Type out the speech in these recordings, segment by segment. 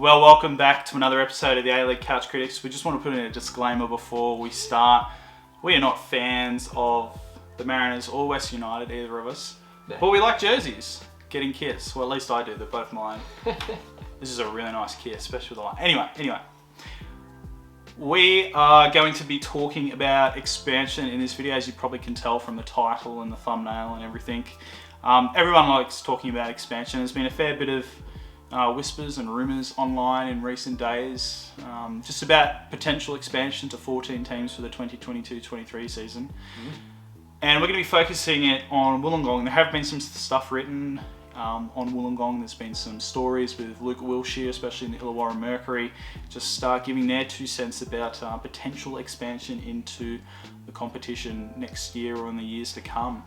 Well, welcome back to another episode of the A-League Couch Critics. We just want to put in a disclaimer before we start. We are not fans of the Mariners or West United, either of us. No. But we like jerseys, getting kits. Well, at least I do, they're both mine. This is a really nice kit, especially with the line. Anyway. We are going to be talking about expansion in this video, as you probably can tell from the title and the thumbnail and everything. Everyone likes talking about expansion. There's been a fair bit of whispers and rumours online in recent days, just about potential expansion to 14 teams for the 2022-23 season. And we're going to be focusing it on Wollongong. There have been some stuff written on Wollongong. There's been some stories with Luke Wilshire, especially in the Illawarra Mercury, just giving their 2 cents about potential expansion into the competition next year or in the years to come.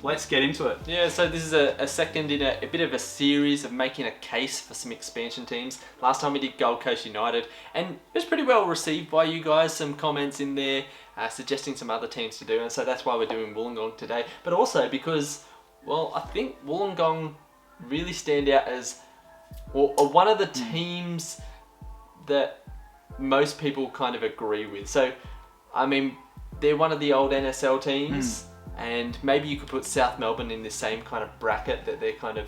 Let's get into it. Yeah, so this is a second in a bit of a series of making a case for some expansion teams. Last time we did Gold Coast United, and it was pretty well received by you guys. Some comments in there suggesting some other teams to do, and so that's why we're doing Wollongong today. But also because, well, I think Wollongong really stand out as one of the teams that most people kind of agree with. So, I mean, they're one of the old NSL teams. And maybe you could put South Melbourne in the same kind of bracket, that they're kind of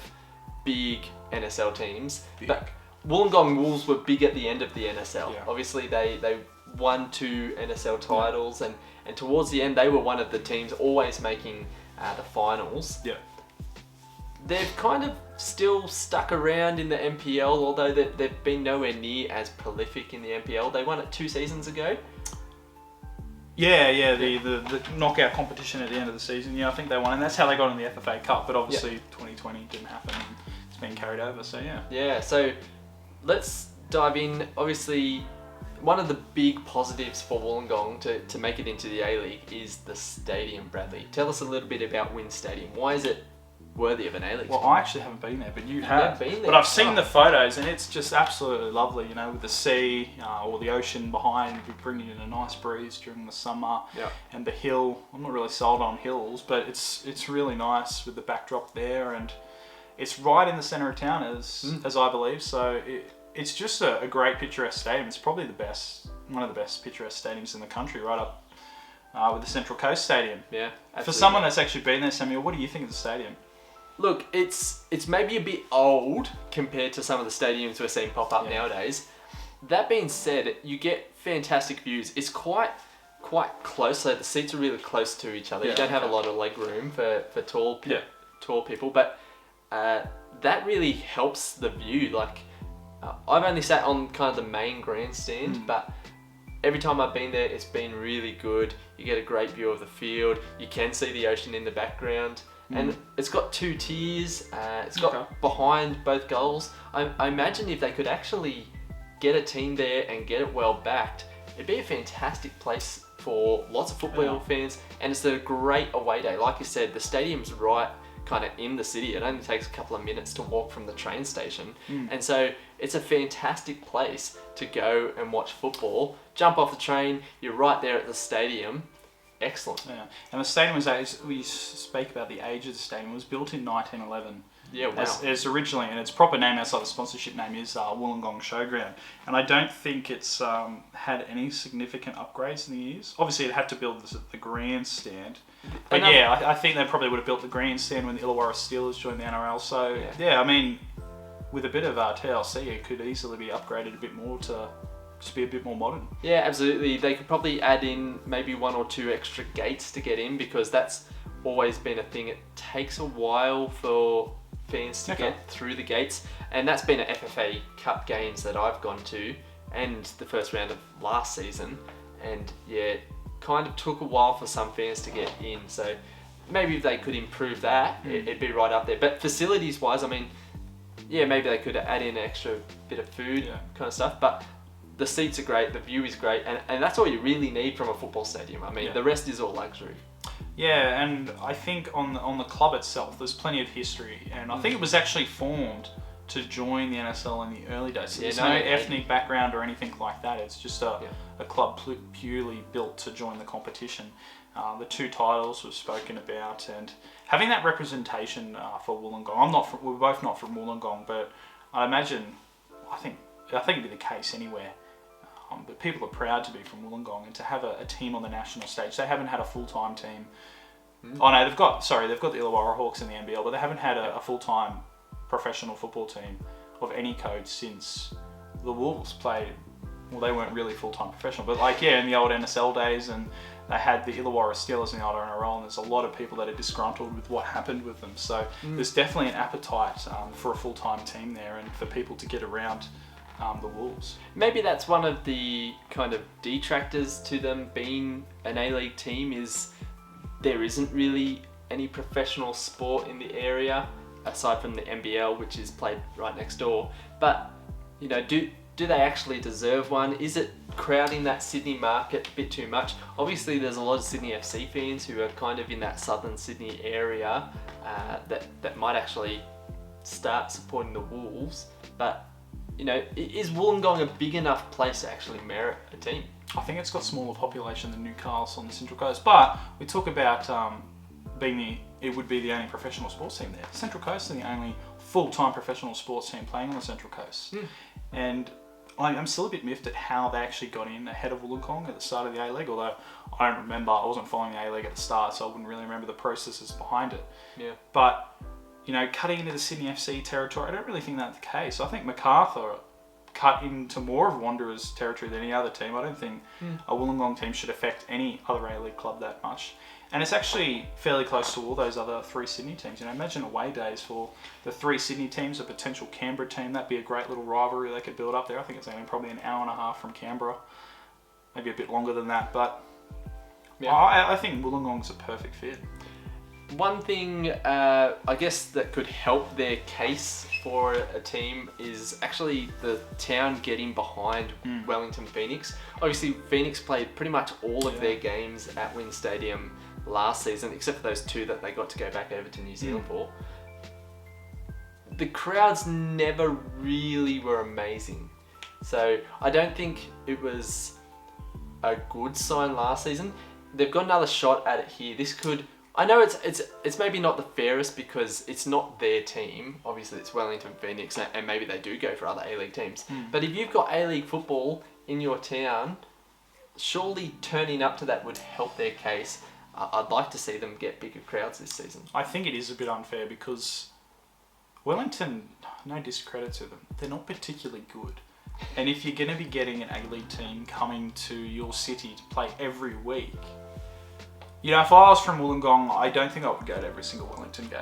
big NSL teams. But Wollongong Wolves were big at the end of the NSL. Yeah. Obviously, they won 2 NSL titles, and towards the end, they were one of the teams always making the finals. Yeah. They've kind of still stuck around in the NPL, although they've been nowhere near as prolific in the NPL. They won it 2 seasons ago. Yeah, the knockout competition at the end of the season. Yeah, I think they won, and that's how they got in the FFA Cup. But obviously, 2020 didn't happen, and it's been carried over. So yeah. Yeah. So let's dive in. Obviously, one of the big positives for Wollongong to make it into the A-League is the stadium. Bradley, tell us a little bit about WIN Stadium. Why is it worthy of an A-League? Well, I actually haven't been there, but you have. Been there. But I've seen the photos, and it's just absolutely lovely. You know, with the sea or the ocean behind, bringing in a nice breeze during the summer. Yeah. And the hill. I'm not really sold on hills, but it's really nice with the backdrop there, and it's right in the centre of town, as I believe. So it's just a great picturesque stadium. It's probably one of the best picturesque stadiums in the country, right up with the Central Coast Stadium. Yeah. Absolutely. For someone that's actually been there, Samuel, what do you think of the stadium? Look, it's maybe a bit old compared to some of the stadiums we're seeing pop up nowadays. That being said, you get fantastic views. It's quite close, so the seats are really close to each other. You don't have a lot of leg room for tall people, but that really helps the view. Like, I've only sat on kind of the main grandstand, but every time I've been there, it's been really good. You get a great view of the field. You can see the ocean in the background. And it's got 2 tiers. It's got behind both goals. I imagine if they could actually get a team there and get it well backed, it'd be a fantastic place for lots of football fans. And it's a great away day. Like you said, the stadium's right kind of in the city. It only takes a couple of minutes to walk from the train station. And so it's a fantastic place to go and watch football. Jump off the train, you're right there at the stadium. Excellent. Yeah, and the stadium we spoke about the age of the stadium. It was built in 1911. Yeah, wow. As originally, and its proper name outside the sponsorship name is Wollongong Showground. And I don't think it's had any significant upgrades in the years. Obviously, it had to build the grandstand. But I think they probably would have built the grandstand when the Illawarra Steelers joined the NRL. So I mean, with a bit of TLC, it could easily be upgraded a bit more to just be a bit more modern. Yeah, absolutely. They could probably add in maybe 1 or 2 extra gates to get in, because that's always been a thing. It takes a while for fans to get through the gates, and that's been at FFA Cup games that I've gone to, and the first round of last season, and it kind of took a while for some fans to get in. So maybe if they could improve that, it'd be right up there. But facilities wise, I mean, maybe they could add in an extra bit of food kind of stuff, but the seats are great, the view is great, and that's all you really need from a football stadium. I mean, the rest is all luxury. Yeah, and I think on the club itself, there's plenty of history, and I think it was actually formed to join the NSL in the early days. So there's no ethnic background or anything like that. It's just a club purely built to join the competition. The 2 titles were spoken about, and having that representation for Wollongong. We're both not from Wollongong, but I imagine, I think it'd be the case anywhere. But people are proud to be from Wollongong and to have a team on the national stage. They haven't had a full-time team. Oh no, they've got the Illawarra Hawks in the NBL, but they haven't had a full-time professional football team of any code since the Wolves played. Well, they weren't really full-time professional, but in the old NSL days, and they had the Illawarra Steelers in the old NRL, and there's a lot of people that are disgruntled with what happened with them. So there's definitely an appetite for a full-time team there, and for people to get around the Wolves. Maybe that's one of the kind of detractors to them being an A-League team, is there isn't really any professional sport in the area aside from the NBL, which is played right next door. But do they actually deserve one? Is it crowding that Sydney market a bit too much? Obviously, there's a lot of Sydney FC fans who are kind of in that southern Sydney area that might actually start supporting the Wolves. But is Wollongong a big enough place to actually merit a team? I think it's got smaller population than Newcastle on the Central Coast, but we talk about it would be the only professional sports team there. Central Coast are the only full-time professional sports team playing on the Central Coast. And I'm still a bit miffed at how they actually got in ahead of Wollongong at the start of the A-League, although I don't remember, I wasn't following the A-League at the start, so I wouldn't really remember the processes behind it. Yeah. But, cutting into the Sydney FC territory, I don't really think that's the case. I think MacArthur cut into more of Wanderers territory than any other team. I don't think a Wollongong team should affect any other A-League club that much. And it's actually fairly close to all those other 3 Sydney teams. Imagine away days for the 3 Sydney teams, a potential Canberra team. That'd be a great little rivalry they could build up there. I think it's only probably an hour and a half from Canberra. Maybe a bit longer than that, but I think Wollongong's a perfect fit. One thing, I guess, that could help their case for a team is actually the town getting behind Wellington Phoenix. Obviously, Phoenix played pretty much all of their games at WIN Stadium last season, except for those 2 that they got to go back over to New Zealand for. The crowds never really were amazing. So I don't think it was a good sign last season. They've got another shot at it here. This could... I know it's maybe not the fairest because it's not their team. Obviously, it's Wellington Phoenix, and maybe they do go for other A-League teams. But if you've got A-League football in your town, surely turning up to that would help their case. I'd like to see them get bigger crowds this season. I think it is a bit unfair because Wellington, no discredit to them, they're not particularly good. And if you're going to be getting an A-League team coming to your city to play every week, if I was from Wollongong, I don't think I would go to every single Wellington game.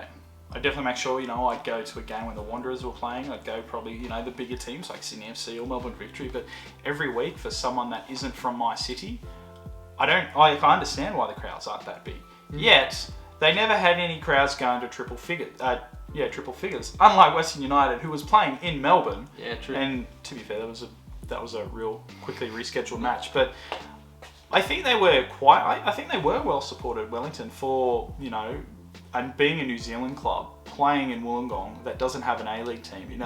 I'd definitely make sure, I'd go to a game when the Wanderers were playing. I'd go probably, the bigger teams like Sydney FC or Melbourne Victory. But every week for someone that isn't from my city, I understand why the crowds aren't that big. Yet, they never had any crowds going to triple figures. Unlike Western United, who was playing in Melbourne. Yeah, true. And to be fair, that was a real quickly rescheduled match. But I think they were well supported, Wellington, for, and being a New Zealand club, playing in Wollongong that doesn't have an A-League team,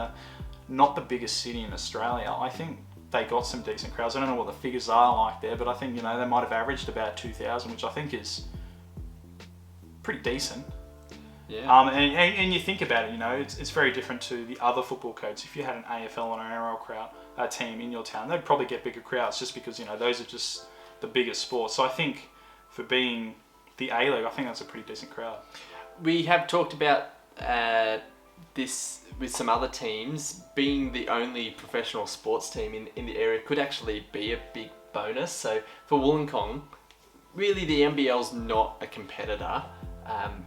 not the biggest city in Australia. I think they got some decent crowds. I don't know what the figures are like there, but I think, they might have averaged about 2,000, which I think is pretty decent. Yeah. And you think about it, it's very different to the other football codes. If you had an AFL and an NRL team in your town, they'd probably get bigger crowds just because, those are just the biggest sports. So I think for being the A-League, I think that's a pretty decent crowd. We have talked about this with some other teams. Being the only professional sports team in the area could actually be a big bonus. So for Wollongong, really the NBL's not a competitor.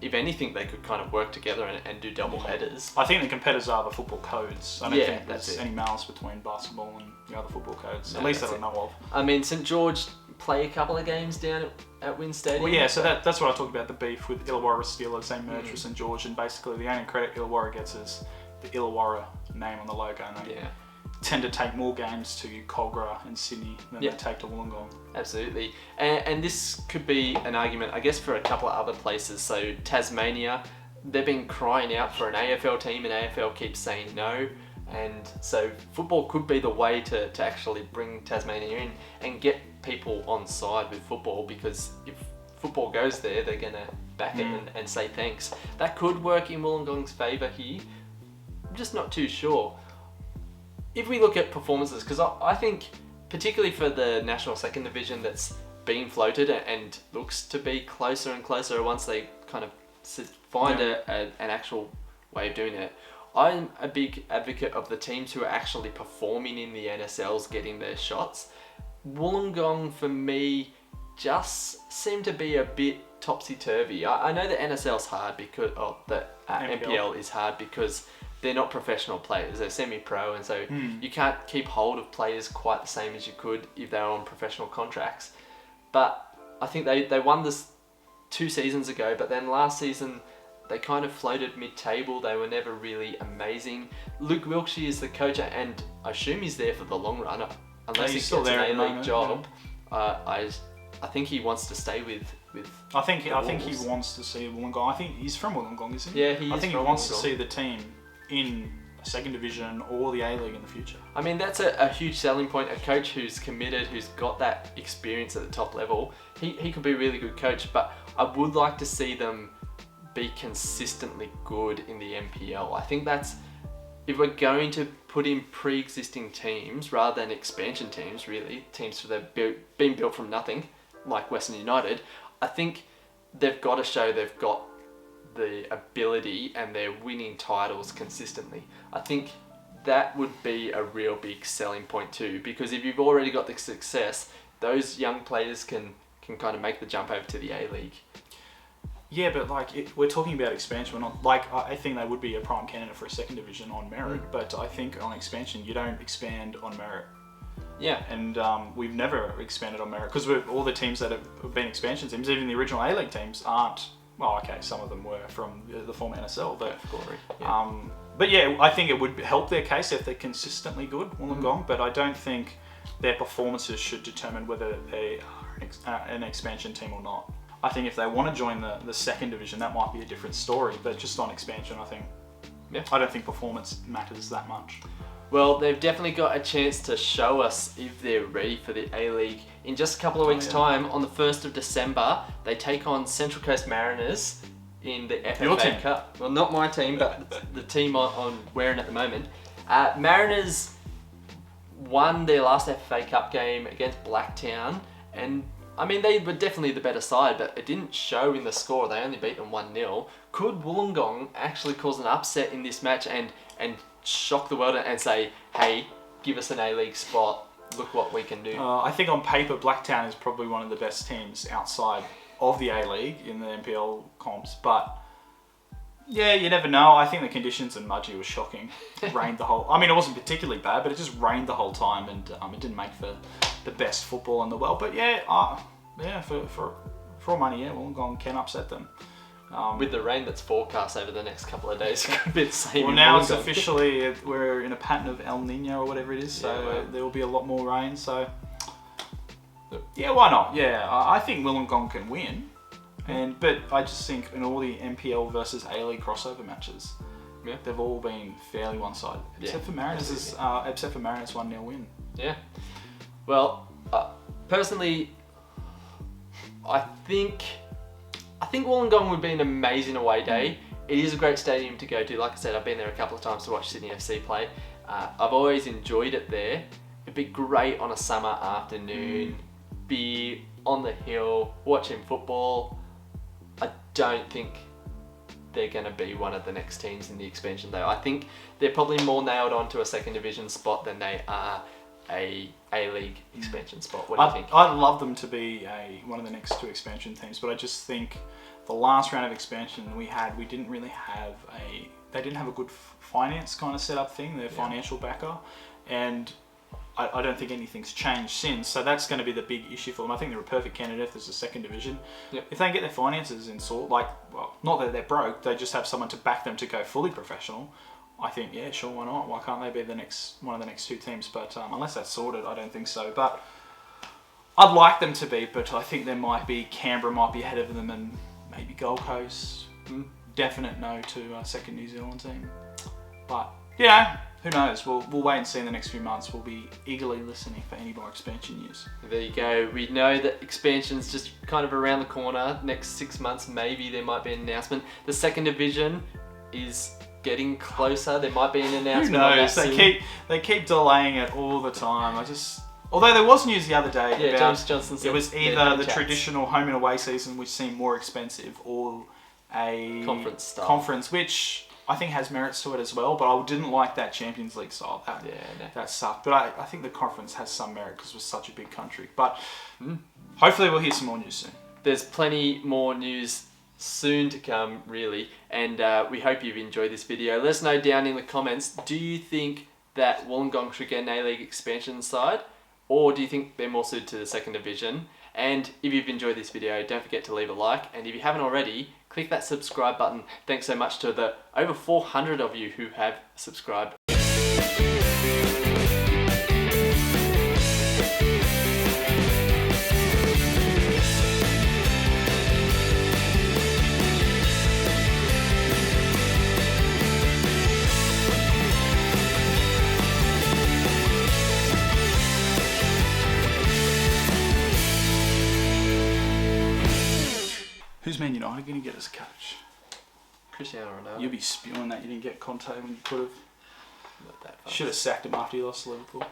If anything, they could kind of work together and do double headers. I think the competitors are the football codes. I don't think that's there's any malice between basketball and the other football codes. At least that I know of. I mean, St George play a couple of games down at WIN Stadium. Well, yeah, so that's what I talked about, the beef with Illawarra Steelers. They merged with St George, and basically the only credit Illawarra gets is the Illawarra name on the logo. And they tend to take more games to Cogra and Sydney than they take to Wollongong. Absolutely. And this could be an argument, I guess, for a couple of other places. So Tasmania, they've been crying out for an AFL team, and AFL keeps saying no. And so football could be the way to actually bring Tasmania in and get people on side with football, because if football goes there, they're going to back it and say thanks. That could work in Wollongong's favour here. I'm just not too sure. if we look at performances, because I think particularly for the National Second Division that's being floated and looks to be closer and closer once they kind of find an actual way of doing it. I'm a big advocate of the teams who are actually performing in the NSLs getting their shots. Wollongong, for me, just seem to be a bit topsy-turvy. I know the NSL's hard because, the NPL is hard because they're not professional players, they're semi-pro, and so you can't keep hold of players quite the same as you could if they were on professional contracts. But I think they won this 2 seasons ago, but then last season they kind of floated mid-table. They were never really amazing. Luke Wilkshire is the coach, and I assume he's there for the long run, unless he gets an A-League job. I think he wants to stay with. I think he wants to see Wollongong. I think he's from Wollongong, isn't he? Yeah, he is. I think he wants to see the team in a second division or the A-League in the future. I mean, that's a huge selling point. A coach who's committed, who's got that experience at the top level, he could be a really good coach. But I would like to see them be consistently good in the NPL. I think that's, if we're going to put in pre-existing teams rather than expansion teams, really, teams that have been built from nothing, like Western United, I think they've got to show they've got the ability and they're winning titles consistently. I think that would be a real big selling point too, because if you've already got the success, those young players can kind of make the jump over to the A-League. Yeah, but we're talking about expansion. We're not, I think they would be a prime candidate for a second division on merit, but I think on expansion you don't expand on merit. Yeah. And we've never expanded on merit because all the teams that have been expansion teams, even the original A-League teams, aren't. Well, okay, some of them were from the former NSL, but Glory. Yeah. But yeah, I think it would help their case if they're consistently good, Wollongong. But I don't think their performances should determine whether they are an expansion team or not. I think if they want to join the second division, that might be a different story. But just on expansion, I don't think performance matters that much. Well, they've definitely got a chance to show us if they're ready for the A-League. In just a couple of weeks' time, on the 1st of December, they take on Central Coast Mariners in the FFA Cup. Well, not my team, but the team I'm wearing at the moment. Mariners won their last FFA Cup game against Blacktown, and I mean, they were definitely the better side, but it didn't show in the score. They only beat them 1-0. Could Wollongong actually cause an upset in this match and shock the world and say, hey, give us an A-League spot, look what we can do? I think on paper, Blacktown is probably one of the best teams outside of the A-League in the NPL comps, but yeah, you never know. I think the conditions in Mudgee were shocking. It rained the whole... I mean, it wasn't particularly bad, but it just rained the whole time, and it didn't make for the best football in the world. But yeah, for all money, yeah, Wollongong can upset them. With the rain that's forecast over the next couple of days, it could be the same. Well, now it's officially, we're in a pattern of El Nino or whatever it is, so there will be a lot more rain. So yeah, why not? Yeah, I think Wollongong can win, but I just think in all the NPL versus A-League crossover matches, they've all been fairly one-sided, except for Mariners. Except for Mariners 1-0 win. Yeah. Well, personally, I think Wollongong would be an amazing away day. It is a great stadium to go to. Like I said, I've been there a couple of times to watch Sydney FC play. I've always enjoyed it there. It'd be great on a summer afternoon, be on the hill, watching football. I don't think they're going to be one of the next teams in the expansion though. I think they're probably more nailed on to a second division spot than they are a A-League expansion spot. What do you think? I'd love them to be one of the next 2 expansion teams, but I just think the last round of expansion we didn't really have they didn't have a good finance kind of setup thing, their financial backer, and I don't think anything's changed since, so that's going to be the big issue for them. I think they're a perfect candidate if there's a second division. If they can get their finances in sort, not that they're broke, they just have someone to back them to go fully professional, I think, yeah, sure, why not? Why can't they be one of the next 2 teams? But unless that's sorted, I don't think so. But I'd like them to be, but I think Canberra might be ahead of them, and maybe Gold Coast. Definite no to a second New Zealand team. But, yeah, who knows? We'll wait and see in the next few months. We'll be eagerly listening for any more expansion news. There you go. We know that expansion's just kind of around the corner. Next 6 months, maybe there might be an announcement. The second division is getting closer. There might be an announcement. Who knows? They keep delaying it all the time. Although there was news the other day about James Johnson said it was either the traditional home and away season, which seemed more expensive, or a conference, which I think has merits to it as well. But I didn't like that Champions League style. That sucked. But I think the conference has some merit because we're such a big country. But hopefully we'll hear some more news soon. There's plenty more news soon to come, really, and we hope you've enjoyed this video. Let us know down in the comments, do you think that Wollongong should get an A-League expansion side, or do you think they're more suited to the second division? And if you've enjoyed this video, don't forget to leave a like, and if you haven't already, click that subscribe button. Thanks so much to the over 400 of you who have subscribed. Who's Man United going to get as a coach? Cristiano Ronaldo. You'll be spewing that you didn't get Conte when you could have. Not that fast. Should have sacked him after he lost to Liverpool.